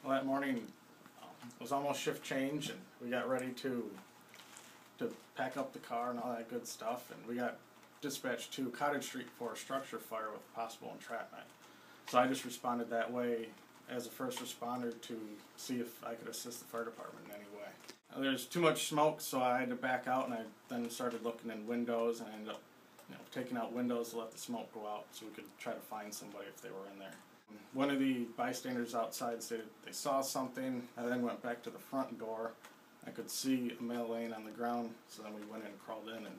Well, that morning it was almost shift change, and we got ready to pack up the car and all that good stuff, and we got dispatched to Cottage Street for a structure fire with possible entrapment. So I just responded that way as a first responder to see if I could assist the fire department in any way. There's too much smoke, so I had to back out, and I then started looking in windows, and I ended up taking out windows to let the smoke go out so we could try to find somebody if they were in there. One of the bystanders outside said they saw something. I then went back to the front door. I could see a male laying on the ground, so then we went in and crawled in and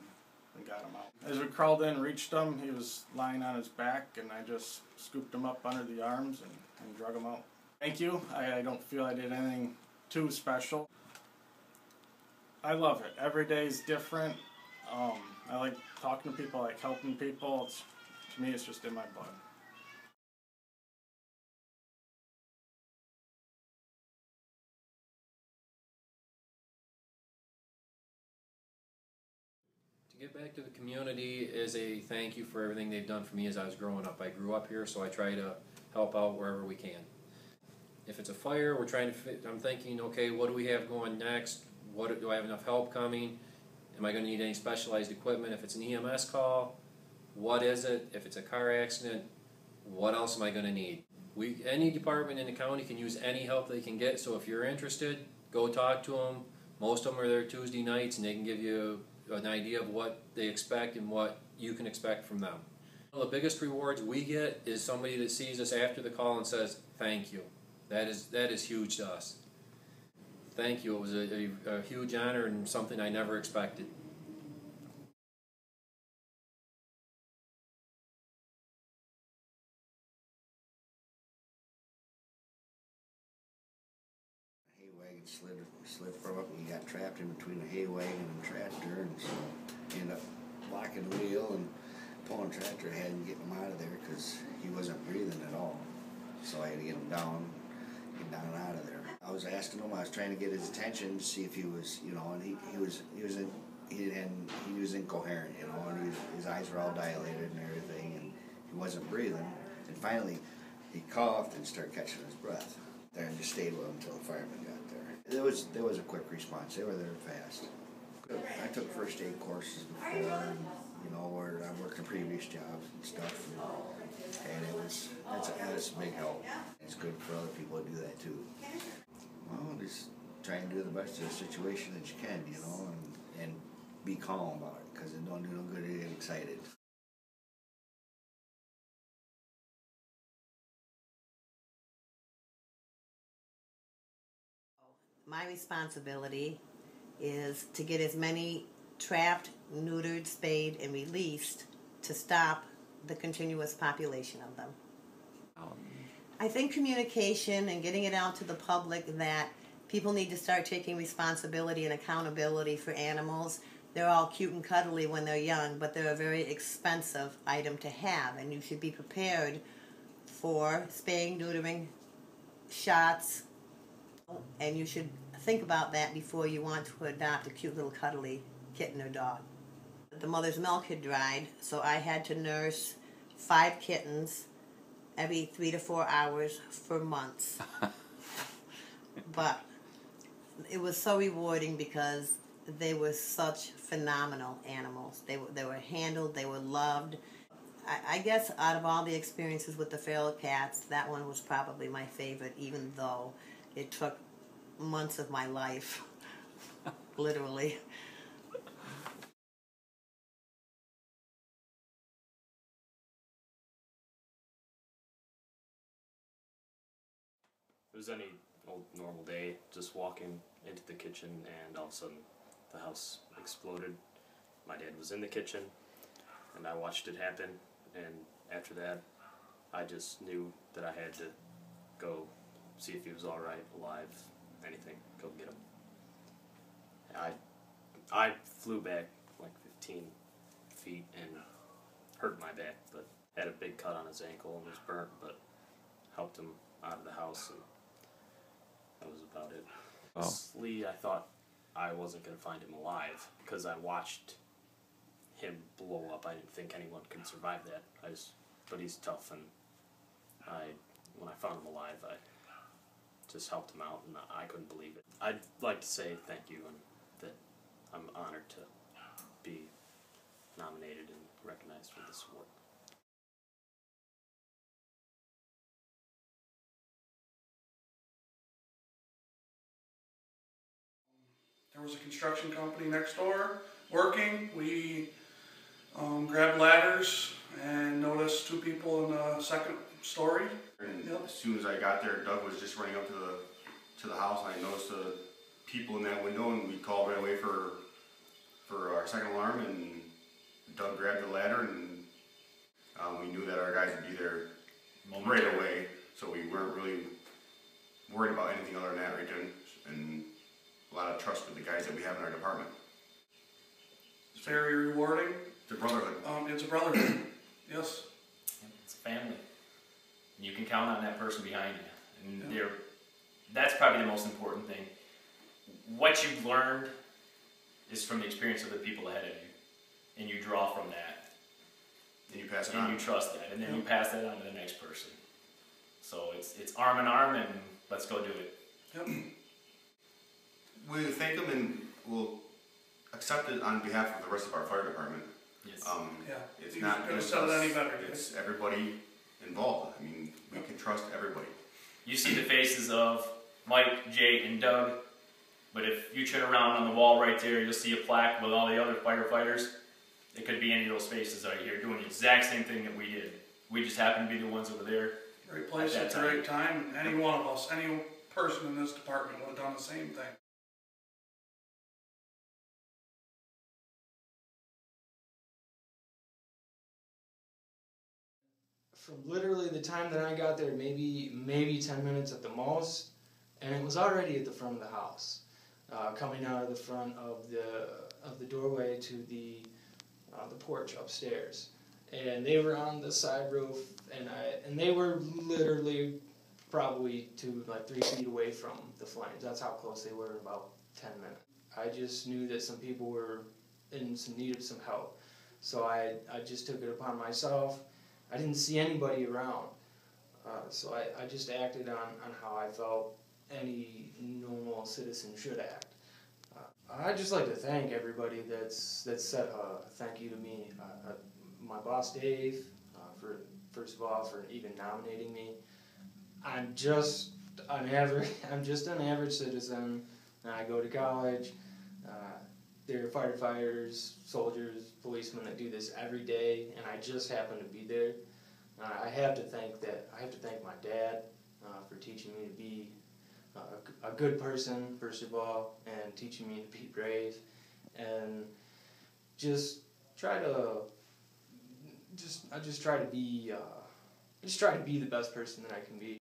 got him out. As we crawled in and reached him, he was lying on his back, and I just scooped him up under the arms and drug him out. Thank you. I don't feel I did anything too special. I love it. Every day is different. I like talking to people, I like helping people. To me, it's just in my blood. To give back to the community is a thank you for everything they've done for me as I was growing up. I grew up here, so I try to help out wherever we can. If it's a fire, I'm thinking, okay, what do we have going next? Do I have enough help coming? Am I going to need any specialized equipment? If it's an EMS call, what is it? If it's a car accident, what else am I going to need? Any department in the county can use any help they can get, so if you're interested, go talk to them. Most of them are there Tuesday nights, and they can give you an idea of what they expect and what you can expect from them. One of the biggest rewards we get is somebody that sees us after the call and says, thank you. That is huge to us. Thank you. It was a huge honor and something I never expected. Hay wagon slid from up and he got trapped in between the hay wagon and the tractor, and so he ended up blocking the wheel and pulling the tractor ahead and getting him out of there because he wasn't breathing at all. So I had to get him down and out of there. I was asking him, I was trying to get his attention to see if he was, and he was incoherent, and his eyes were all dilated and everything, and he wasn't breathing. And finally, he coughed and started catching his breath there, and just stayed with him until the firemen got there. There was a quick response. They were there fast. I took first aid courses before, and, where I worked in previous jobs and stuff, and it's a big help. It's good for other people to do that too. Well, just try and do the best of the situation that you can, and be calm about it, because it don't do no good to get excited. My responsibility is to get as many trapped, neutered, spayed, and released to stop the continuous population of them. I think communication and getting it out to the public that people need to start taking responsibility and accountability for animals. They're all cute and cuddly when they're young, but they're a very expensive item to have, and you should be prepared for spaying, neutering, shots, and you should think about that before you want to adopt a cute little cuddly kitten or dog. The mother's milk had dried, so I had to nurse 5 kittens every 3 to 4 hours for months. But it was so rewarding because they were such phenomenal animals. They were handled, they were loved. I guess out of all the experiences with the feral cats, that one was probably my favorite, even though it took months of my life, literally. It was any old normal day, just walking into the kitchen, and all of a sudden the house exploded. My dad was in the kitchen, and I watched it happen, and after that I just knew that I had to go see if he was alright, alive, anything, go get him. I flew back like 15 feet and hurt my back, but had a big cut on his ankle and was burnt, but helped him out of the house, and that was about it. Oh. Honestly, I thought I wasn't going to find him alive because I watched him blow up. I didn't think anyone could survive that. But he's tough, and when I found him alive, just helped him out, and I couldn't believe it. I'd like to say thank you, and that I'm honored to be nominated and recognized for this award. There was a construction company next door working. We grabbed ladders and noticed two people in the second story. And Yep. as soon as I got there, Doug was just running up to the house, and I noticed the people in that window, and we called right away for our second alarm. And Doug grabbed the ladder, and we knew that our guys would be there right away, so we weren't really worried about anything other than that right then. And a lot of trust with the guys that we have in our department. It's very rewarding. The brotherhood. It's a brotherhood. Yes. It's a family. You can count on that person behind you. And that's probably the most important thing. What you've learned is from the experience of the people ahead of you. And you draw from that. And you pass it and on. you trust that. And then you pass that on to the next person. So it's arm in arm, and let's go do it. Yep. We thank them, and we'll accept it on behalf of the rest of our fire department. Yes. Yeah. It's You not couldn't just have said it us, any better. it's everybody involved. I mean, we can trust everybody. You see the faces of Mike, Jay, and Doug, but if you turn around on the wall right there, you'll see a plaque with all the other firefighters. It could be any of those faces right here doing the exact same thing that we did. We just happen to be the ones over there. Great place at the right time. Any one of us, any person in this department would have done the same thing. From literally the time that I got there, maybe 10 minutes at the most, and it was already at the front of the house, coming out of the front of the doorway to the porch upstairs, and they were on the side roof, and they were literally probably to like 3 feet away from the flames. That's how close they were in about 10 minutes. I just knew that some people were in some need of some help, so I just took it upon myself. I didn't see anybody around, so I just acted on how I felt any normal citizen should act. I'd just like to thank everybody that's said thank you to me. My boss Dave, for first of all for even nominating me. I'm just an average citizen. I go to college. There are firefighters, soldiers, policemen that do this every day, and I just happen to be there. I have to thank my dad for teaching me to be a good person, first of all, and teaching me to be brave, and I just try to be the best person that I can be.